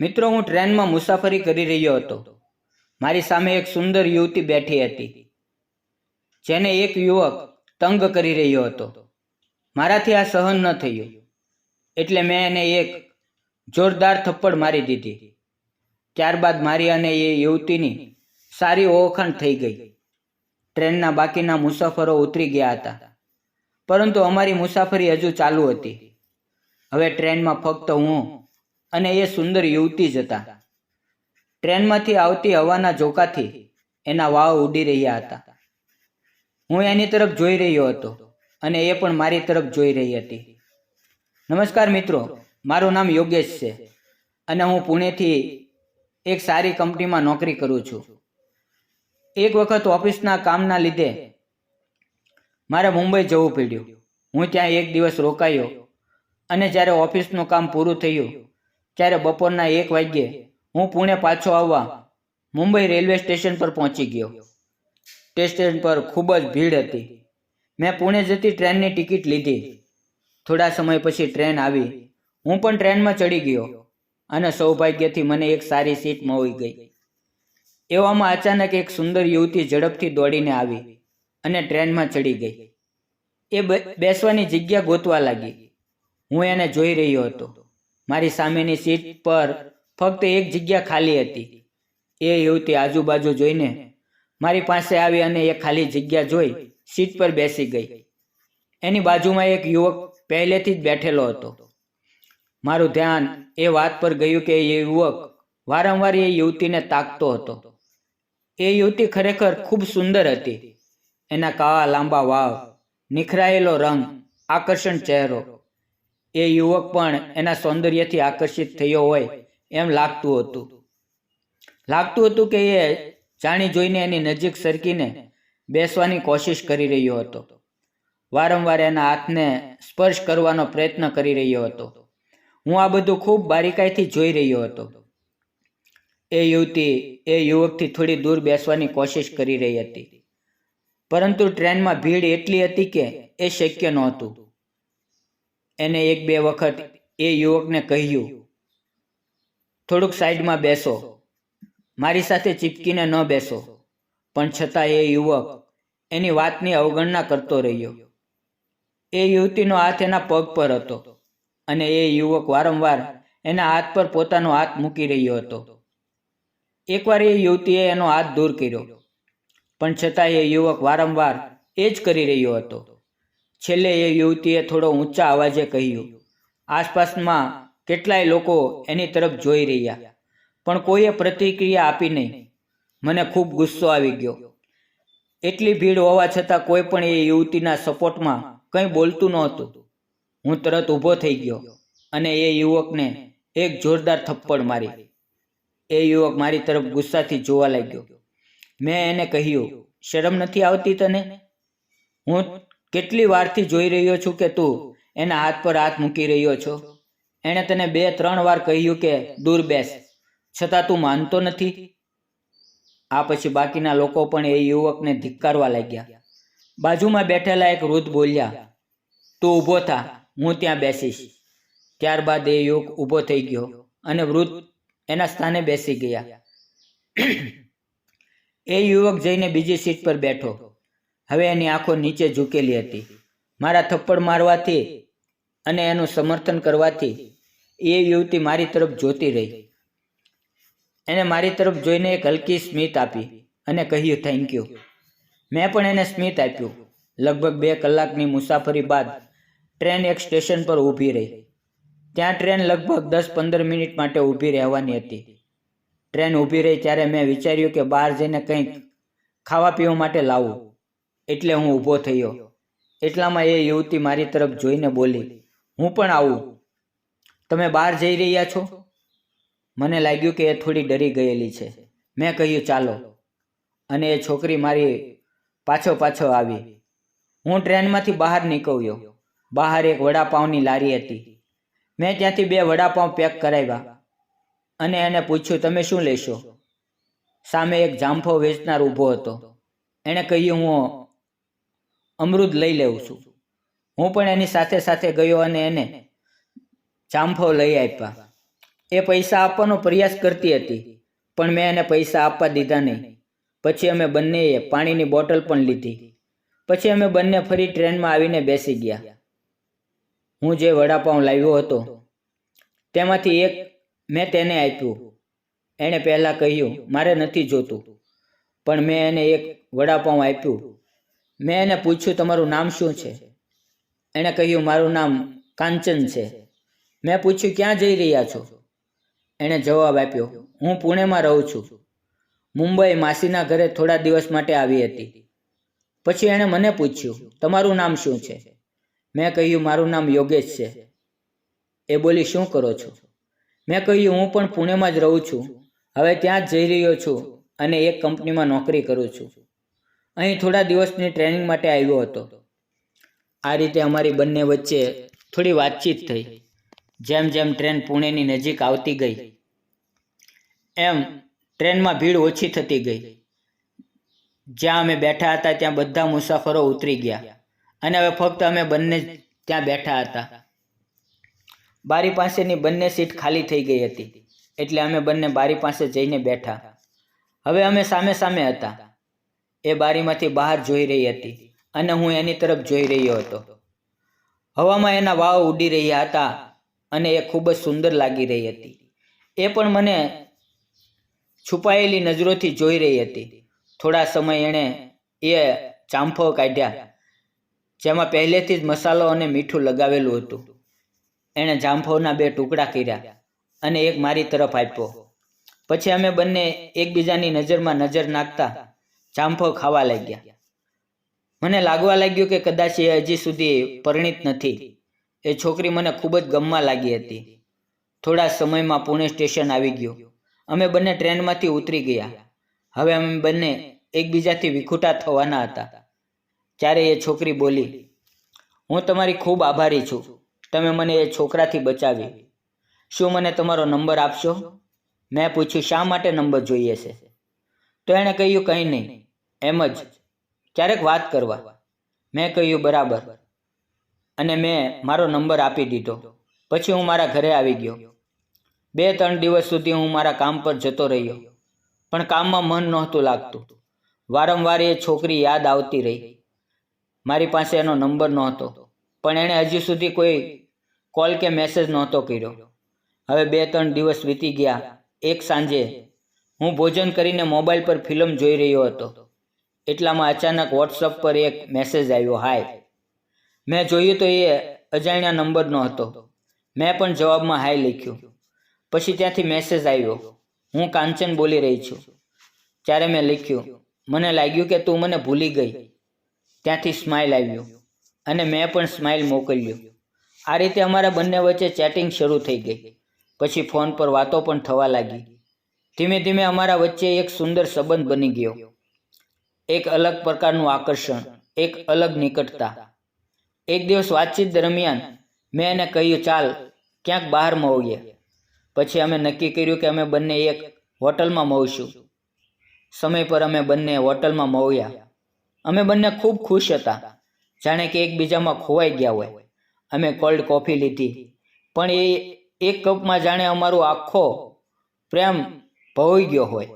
મિત્રો, હું ટ્રેનમાં મુસાફરી કરી રહ્યો હતો. મારી સામે એક સુંદર યુવતી બેઠી હતી, જેને એક યુવક તંગ કરી રહ્યો હતો. મારાથી આ સહન ન થયું, એટલે મેં એને એક જોરદાર થપ્પડ મારી દીધી. ત્યારબાદ મારી અને એ યુવતીની સારી ઓળખાણ થઈ ગઈ. ટ્રેનના બાકીના મુસાફરો ઉતરી ગયા હતા, પરંતુ અમારી મુસાફરી હજુ ચાલુ હતી. હવે ટ્રેનમાં ફક્ત હું અને એ સુંદર યુવતી જ હતા. ટ્રેનમાંથી આવતી હવાના ઝોકાથી એના વાળ ઉડી રહ્યા હતા. હું એની તરફ જોઈ રહ્યો હતો અને એ પણ મારી તરફ જોઈ રહી હતી. નમસ્કાર મિત્રો, મારું નામ યોગેશ છે અને હું પુણેથી એક સારી કંપનીમાં નોકરી કરું છું. એક વખત ઓફિસના કામના લીધે મારે મુંબઈ જવું પડ્યું. હું ત્યાં એક દિવસ રોકાયો અને જ્યારે ઓફિસનું કામ પૂરું થયું ત્યારે બપોરના 1 વાગ્યે હું પુણે પાછો આવવા મુંબઈ રેલવે સ્ટેશન પર પહોંચી ગયો. સ્ટેશન પર ખૂબ જ ભીડ હતી. મેં પુણે જતી ટ્રેનની ટિકિટ લીધી. થોડા સમય પછી ટ્રેન આવી. હું પણ ટ્રેનમાં ચડી ગયો અને સૌભાગ્યથી મને એક સારી સીટ મળી ગઈ. એવામાં અચાનક એક સુંદર યુવતી ઝડપથી દોડીને આવી અને ટ્રેનમાં ચડી ગઈ. એ બેસવાની જગ્યા ગોતવા લાગી. હું એને જોઈ રહ્યો હતો. મારી સામેની સીટ પર ફક્ત એક જગ્યા ખાલી હતી. એ યુવતી આજુબાજુ જોઈને મારી પાસે આવી અને એ ખાલી જગ્યા જોઈ સીટ પર બેસી ગઈ. એની બાજુમાં એક યુવક પહેલેથી જ બેઠેલો હતો. મારું ધ્યાન એ વાત પર ગયું કે એ યુવક વારંવાર એ યુવતીને તાકતો હતો. એ યુવતી ખરેખર ખૂબ સુંદર હતી. એના કાળા લાંબા વાળ, નિખરાયેલો રંગ, આકર્ષણ ચહેરો. એ યુવક પણ એના સૌંદર્યથી આકર્ષિત થયો હોય એમ લાગતું હતું કે એ જાણી જોઈને એની નજીક સરકીને બેસવાની કોશિશ કરી રહ્યો હતો. વારંવાર એના હાથને સ્પર્શ કરવાનો પ્રયત્ન કરી રહ્યો હતો. હું આ બધું ખૂબ બારીકાઈથી જોઈ રહ્યો હતો. એ યુવતી એ યુવકથી થોડી દૂર બેસવાની કોશિશ કરી રહી હતી, પરંતુ ટ્રેનમાં ભીડ એટલી હતી કે એ શક્ય નહોતું. એને 1-2 વખત એ યુવકને કહ્યું, થોડુંક સાઈડમાં બેસો, મારી સાથે ચીપકીને ન બેસો. પણ છતાં એ યુવક એની વાતની અવગણના કરતો રહ્યો. એ યુવતીનો હાથ એના પગ પર હતો અને એ યુવક વારંવાર એના હાથ પર પોતાનો હાથ મૂકી રહ્યો હતો. એકવાર એ યુવતીએ એનો હાથ દૂર કર્યો, પણ છતાં એ યુવક વારંવાર એ જ કરી રહ્યો હતો. છેલ્લે એ યુવતીએ થોડો ઊંચા અવાજે કહ્યું. આસપાસમાં કેટલાય લોકો એની તરફ જોઈ રહ્યા, પણ કોઈએ પ્રતિક્રિયા આપી નહીં. મને ખૂબ ગુસ્સો આવી ગયો. એટલી ભીડ હોવા છતાં કોઈ પણ એ યુવતીના સપોર્ટમાં કંઈ બોલતું નહોતું. હું તરત ઊભો થઈ ગયો અને એ યુવકને એક જોરદાર થપ્પડ મારી. એ યુવક મારી તરફ ગુસ્સાથી જોવા લાગ્યો. મેં એને કહ્યું, શરમ નથી આવતી તને? હું કેટલી વારથી જોઈ રહ્યો છું કે તું એના હાથ પર હાથ મૂકી રહ્યો છો. એણે તને 2-3 વાર કહ્યું કે દૂર બેસ, છતાં તું માનતો નથી. આ પછી બાકીના લોકો પણ એ યુવકને ધિક્કારવા લાગ્યા. બાજુમાં બેઠેલા એક વૃદ્ધ બોલ્યા, તું ઊભો થા, હું ત્યાં બેસીશ. ત્યારબાદ એ યુવક ઊભો થઈ ગયો અને વૃદ્ધ એના સ્થાને બેસી ગયા. એ યુવક જઈને બીજી સીટ પર બેઠો. હવે એની આંખો નીચે ઝૂકેલી હતી. મારા થપ્પડ મારવાથી અને એનું સમર્થન કરવાથી એ યુવતી મારી તરફ જોતી રહી. એને મારી તરફ જોઈને એક હલકી સ્મિત આપી અને કહ્યું, થેન્ક યુ. મેં પણ એને સ્મિત આપ્યું. લગભગ 2 કલાકની મુસાફરી બાદ ટ્રેન એક સ્ટેશન પર ઊભી રહી. ત્યાં ટ્રેન લગભગ 10-15 મિનિટ માટે ઊભી રહેવાની હતી. ટ્રેન ઊભી રહી ત્યારે મેં વિચાર્યું કે બહાર જઈને કંઈક ખાવા પીવા માટે લાવું. એટલે હું ઊભો થયો. એટલામાં એ યુવતી મારી તરફ જોઈને બોલી, હું પણ આવું. તમે બહાર જઈ રહ્યા છો? મને લાગ્યું કે એ થોડી ડરી ગયેલી છે. મેં કહ્યું, ચાલો. અને એ છોકરી મારી પાછો આવી. હું ટ્રેનમાંથી બહાર નીકળ્યો. બહાર એક વડાપાઉંની લારી હતી. મેં ત્યાંથી 2 વડાપાઉં પેક કરાવ્યા અને એને પૂછ્યું, તમે શું લેશો? સામે એક જામફળ વેચનાર ઊભો હતો. એણે કહ્યું, હું અમૃત લઈ લઉં છું. હું પણ એની સાથે ગયો અને એને જામફળ લઈ આપ્યા. એ પૈસા આપવાનો પ્રયાસ કરતી હતી, પણ મેં એને પૈસા આપવા દીધા નહીં. પછી અમે બંનેએ પાણીની બોટલ પણ લીધી. પછી અમે બંને ફરી ટ્રેનમાં આવીને બેસી ગયા. હું જે વડાપાઉં લાવ્યો હતો તેમાંથી એક મેં તેને આપ્યું. એણે પહેલાં કહ્યું મારે નથી જોતું, પણ મેં એને એક વડાપાઉં આપ્યું. મેં એને પૂછ્યું તમારું નામ શું છે? એણે કહ્યું મારું નામ કાંચન છે. મેં પૂછ્યું ક્યાં જઈ રહ્યા છો? એણે જવાબ આપ્યો હું પુણેમાં રહું છું. મુંબઈ માસીના ઘરે થોડા દિવસ માટે આવી હતી. પછી એણે મને પૂછ્યું તમારું નામ શું છે? મેં કહ્યું મારું નામ યોગેશ છે. એ બોલી શું કરો છો? મેં કહ્યું હું પણ પુણેમાં જ રહું છું. હવે ત્યાં જ જઈ રહ્યો છું અને એક કંપનીમાં નોકરી કરું છું. અહીં થોડા દિવસની ટ્રેનિંગ માટે આવ્યો હતો. આ રીતે અમારી બંને વચ્ચે થોડી વાતચીત થઈ. જેમ જેમ ટ્રેન પુણેની નજીક આવતી ગઈ એમ ટ્રેનમાં ભીડ ઓછી થતી ગઈ. જ્યાં અમે બેઠા હતા ત્યાં બધા મુસાફરો ઉતરી ગયા અને હવે ફક્ત અમે બંને ત્યાં બેઠા હતા. બારી પાસેની બંને સીટ ખાલી થઈ ગઈ હતી, એટલે અમે બંને બારી પાસે જઈને બેઠા. હવે અમે સામે સામે હતા. એ બારીમાંથી બહાર જોઈ રહી હતી અને હું એની તરફ જોઈ રહ્યો હતો. હવામાં એના વાવ ઉડી રહ્યા હતા અને એ ખૂબ જ સુંદર લાગી રહી હતી. એ પણ મને છુપાયેલી નજરોથી જોઈ રહી હતી. થોડા સમય એણે એ ચાંફો કાઢ્યા જેમાં પહેલેથી જ મસાલો અને મીઠું લગાવેલું હતું. એણે જામફળના 2 ટુકડા કર્યા અને એક મારી તરફ આપ્યો. પછી અમે બંને એકબીજાની નજરમાં નજર નાખતા જામફળ ખાવા લાગ્યા. મને લાગવા લાગ્યું કે કદાચ એ હજી સુધી પરિણીત નથી. એ છોકરી મને ખૂબ જ ગમવા લાગી હતી. થોડા સમયમાં પુણે સ્ટેશન આવી ગયું. અમે બંને ટ્રેનમાંથી ઉતરી ગયા. હવે અમે બંને એકબીજાથી વિખૂટા થવાના હતા. ત્યારે એ છોકરી બોલી હું તમારી ખૂબ આભારી છું. તમે મને એ છોકરાથી બચાવી. શું મને તમારો નંબર આપશો? મેં પૂછ્યું શા માટે નંબર જોઈએ છે? તો એણે કહ્યું કંઈ નહીં, એમ જ ક્યારેક વાત કરવા. મેં કહ્યું બરાબર, અને મેં મારો નંબર આપી દીધો. પછી હું મારા ઘરે આવી ગયો. 2-3 દિવસ સુધી હું મારા કામ પર જતો રહ્યો, પણ કામમાં મન નહોતું લાગતું. વારંવાર એ છોકરી યાદ આવતી રહી. મારી પાસે એનો નંબર નહોતો, પણ એણે હજી સુધી કોઈ કોલ કે મેસેજ નહોતો કર્યો. હવે 2-3 દિવસ વીતી ગયા. એક સાંજે હું ભોજન કરીને મોબાઈલ પર ફિલ્મ જોઈ રહ્યો હતો. એટલામાં અચાનક વોટ્સઅપ પર એક મેસેજ આવ્યો, હાય. મેં જોયું તો એ અજાણ્યા નંબરનો હતો. મેં પણ જવાબમાં હાય લખ્યું. પછી ત્યાંથી મેસેજ આવ્યો, હું કાંચન બોલી રહી છું. ત્યારે મેં લખ્યું, મને લાગ્યું કે તું મને ભૂલી ગઈ. ત્યાંથી સ્માઇલ આવ્યું અને મેં પણ સ્માઇલ મોકલ્યું. આ રીતે અમારા બંને વચ્ચે ચેટિંગ શરૂ થઈ ગઈ. પછી ફોન પર વાતો પણ થવા લાગી. ધીમે ધીમે અમારા વચ્ચે એક સુંદર સંબંધ બની ગયો. એક અલગ પ્રકારનું આકર્ષણ, એક અલગ નિકટતા. એક દિવસ વાતચીત દરમિયાન મેં એને કહ્યું ચાલ ક્યાંક બહાર મળીએ. પછી અમે નક્કી કર્યું કે અમે બંને એક હોટલમાં મળીશું. સમય પર અમે બંને હોટલમાં મળ્યા. અમે બંને ખૂબ ખુશ હતા, જાણે કે એકબીજામાં ખોવાઈ ગયા હોય. અમે કોલ્ડ કોફી લીધી, પણ એ એક કપમાં જાણે અમારો આખો પ્રેમ ભવાઈ ગયો હોય.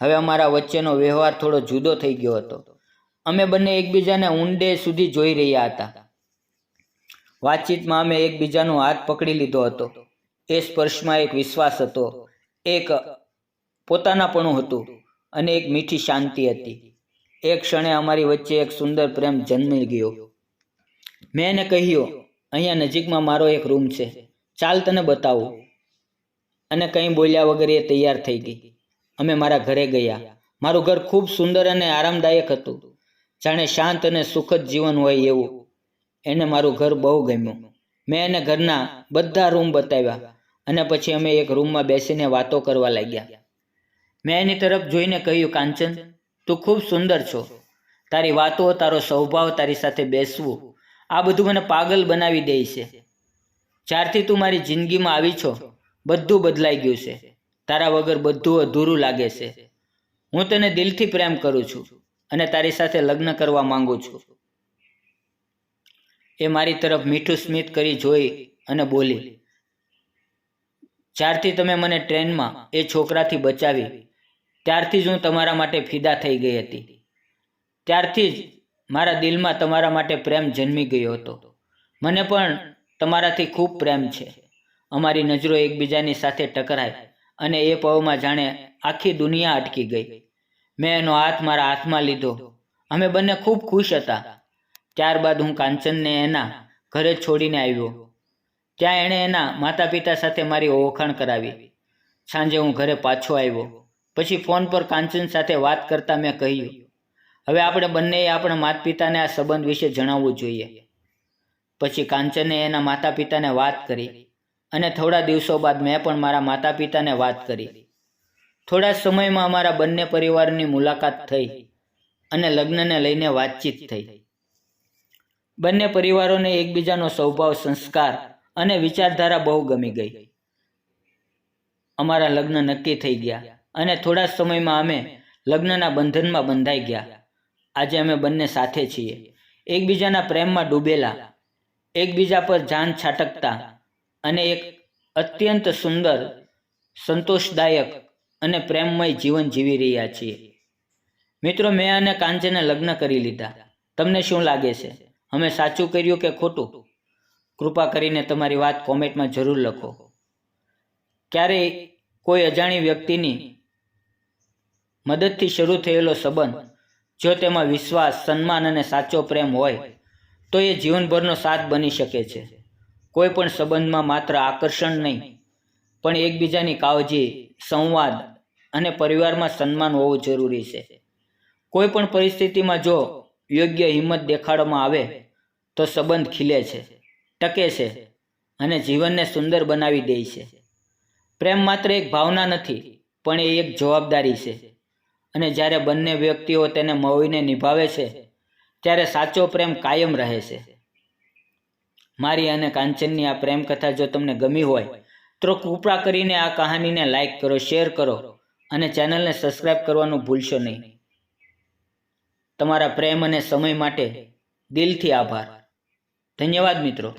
હવે અમારા વચ્ચેનો વ્યવહાર થોડો જુદો થઈ ગયો હતો. અમે બંને એકબીજાને ઊંડે સુધી જોઈ રહ્યા હતા. વાતચીતમાં અમે એકબીજાનો હાથ પકડી લીધો હતો. એ સ્પર્શમાં એક વિશ્વાસ હતો, એક પોતાનાપણું હતું અને એક મીઠી શાંતિ હતી. એક ક્ષણે અમારી વચ્ચે એક સુંદર પ્રેમ જન્મી ગયો. મેં એને કહ્યું અહીંયા નજીકમાં મારો એક રૂમ છે, ચાલ તને બતાવું. અને કંઈ બોલ્યા વગર એ તૈયાર થઈ ગઈ. અમે મારા ઘરે ગયા. મારું ઘર ખૂબ સુંદર અને આરામદાયક હતું, જાણે શાંત અને સુખદ જીવન હોય એવું. એને મારું ઘર બહુ ગમ્યું. મેં એને ઘરના બધા રૂમ બતાવ્યા અને પછી અમે એક રૂમમાં બેસીને વાતો કરવા લાગ્યા. મેં એની તરફ જોઈને કહ્યું, કાંચન, તું ખૂબ સુંદર છો. તારી વાતો, તારો સ્વભાવ, તારી સાથે બેસવું, આ બધું મને પાગલ બનાવી દે છે. જ્યારથી તું મારી જિંદગીમાં આવી છો બધું બદલાઈ ગયું છે. તારા વગર બધું અધૂરું લાગે છે. હું તને દિલથી પ્રેમ કરું છું અને તારી સાથે લગ્ન કરવા માંગુ છું. એ મારી તરફ મીઠું સ્મિત કરી જોઈ અને બોલી, જ્યારથી તમે મને ટ્રેનમાં એ છોકરાથી બચાવી ત્યારથી જ હું તમારા માટે ફિદા થઈ ગઈ હતી. ત્યારથી જ મારા દિલમાં તમારા માટે પ્રેમ જન્મી ગયો હતો. મને પણ તમારાથી ખૂબ પ્રેમ છે. અમારી નજરો એકબીજાની સાથે ટકરાઈ અને એ પળમાં જાણે આખી દુનિયા અટકી ગઈ. મેં એનો હાથ મારા હાથમાં લીધો. અમે બંને ખૂબ ખુશ હતા. ત્યારબાદ હું કાંચનને એના ઘરે છોડીને આવ્યો. ત્યાં એણે એના માતા પિતા સાથે મારી ઓળખાણ કરાવી. સાંજે હું ઘરે પાછો આવ્યો. પછી ફોન પર કાંચન સાથે વાત કરતાં મેં કહ્યું, હવે આપણે બંનેએ આપણા માતા પિતાને આ સંબંધ વિશે જણાવવું જોઈએ. પછી કાંચને એના માતા પિતાને વાત કરી અને થોડા દિવસો બાદ મેં પણ મારા માતા પિતાને વાત કરી. થોડા સમયમાં અમારા બંને પરિવારની મુલાકાત થઈ અને લગ્નને લઈને વાતચીત થઈ. બંને પરિવારોને એકબીજાનો સ્વભાવ, સંસ્કાર અને વિચારધારા બહુ ગમી ગઈ. અમારા લગ્ન નક્કી થઈ ગયા અને થોડા સમયમાં અમે લગ્નના બંધનમાં બંધાઈ ગયા. આજે અમે બંને સાથે છીએ, એકબીજાના પ્રેમમાં ડૂબેલા, એકબીજા પર જાન છાટકતા અને એક અત્યંત સુંદર, સંતોષદાયક અને પ્રેમમય જીવન જીવી રહ્યા છીએ. મિત્રો, મેં અને કાંચને લગ્ન કરી લીધા. તમને શું લાગે છે? અમે સાચું કર્યું કે ખોટું? કૃપા કરીને તમારી વાત કોમેન્ટમાં જરૂર લખો. ક્યારેય કોઈ અજાણી વ્યક્તિની મદદથી શરૂ થયેલો સંબંધ, જો તેમાં વિશ્વાસ, સન્માન અને સાચો પ્રેમ હોય તો એ જીવનભરનો સાથ બની શકે છે. કોઈ પણ સંબંધમાં માત્ર આકર્ષણ નહીં, પણ એકબીજાની કાળજી, સંવાદ અને પરિવારમાં સન્માન હોવું જરૂરી છે. કોઈ પણ પરિસ્થિતિમાં જો યોગ્ય હિંમત દેખાડવામાં આવે તો સંબંધ ખીલે છે, ટકે છે અને જીવનને સુંદર બનાવી દે છે. પ્રેમ માત્ર એક ભાવના નથી, પણ એ એક જવાબદારી છે. અને જ્યારે બંને વ્યક્તિઓ તેને મળીને નિભાવે છે ત્યારે સાચો પ્રેમ કાયમ રહે છે. મારી અને કાંચનની આ પ્રેમ કથા જો તમને ગમી હોય તો કૃપા કરીને આ કહાનીને લાઈક કરો, શેર કરો અને ચેનલને સબસ્ક્રાઈબ કરવાનું ભૂલશો નહીં. તમારા પ્રેમ અને સમય માટે દિલથી આભાર. ધન્યવાદ મિત્રો.